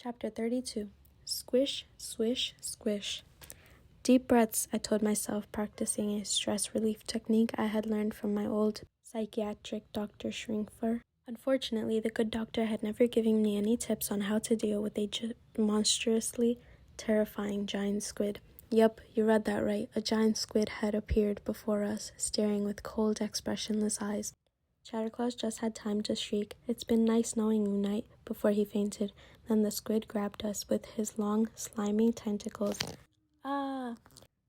Chapter 32. Squish, swish, squish. Deep breaths, I told myself, practicing a stress relief technique I had learned from my old psychiatric Dr. Shrinkfur. Unfortunately, the good doctor had never given me any tips on how to deal with a monstrously terrifying giant squid. Yup, you read that right. A giant squid had appeared before us, staring with cold, expressionless eyes. Chatterclaws just had time to shriek, "It's been nice knowing you, Knight," before he fainted. Then the squid grabbed us with his long, slimy tentacles. Ah!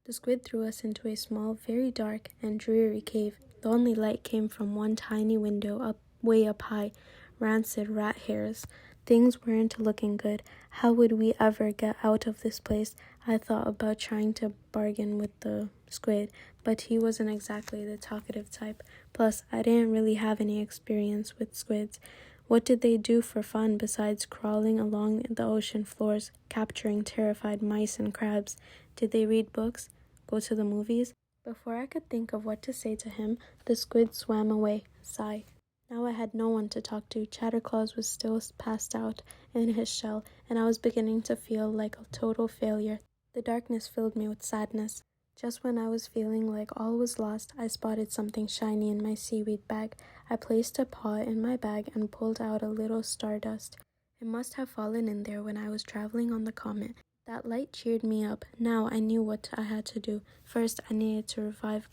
The squid threw us into a small, very dark and dreary cave. The only light came from one tiny window way up high. Rancid rat hairs. Things weren't looking good. How would we ever get out of this place? I thought about trying to bargain with the squid, but he wasn't exactly the talkative type. Plus, I didn't really have any experience with squids. What did they do for fun besides crawling along the ocean floors, capturing terrified mice and crabs? Did they read books? Go to the movies? Before I could think of what to say to him, the squid swam away. Sigh. Now I had no one to talk to. Chatterclaws was still passed out in his shell, and I was beginning to feel like a total failure. The darkness filled me with sadness. Just when I was feeling like all was lost, I spotted something shiny in my seaweed bag. I placed a paw in my bag and pulled out a little stardust. It must have fallen in there when I was traveling on the comet. That light cheered me up. Now I knew what I had to do. First, I needed to revive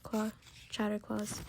Chatterclaws.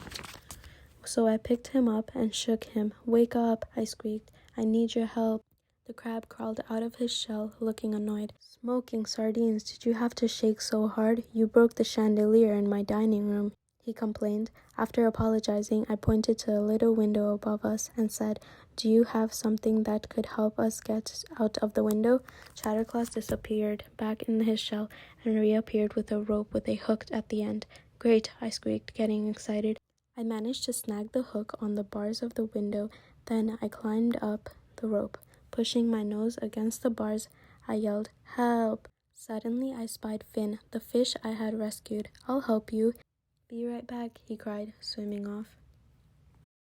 So I picked him up and shook him. "Wake up," I squeaked. "I need your help." The crab crawled out of his shell, looking annoyed. "Smoking sardines, did you have to shake so hard? You broke the chandelier in my dining room," he complained. After apologizing, I pointed to a little window above us and said, "Do you have something that could help us get out of the window?" Chatterclaws disappeared back in his shell and reappeared with a rope with a hook at the end. "Great," I squeaked, getting excited. I managed to snag the hook on the bars of the window. Then I climbed up the rope. Pushing my nose against the bars, I yelled, "Help!" Suddenly I spied Finn, the fish I had rescued. "I'll help you." "Be right back," he cried, swimming off.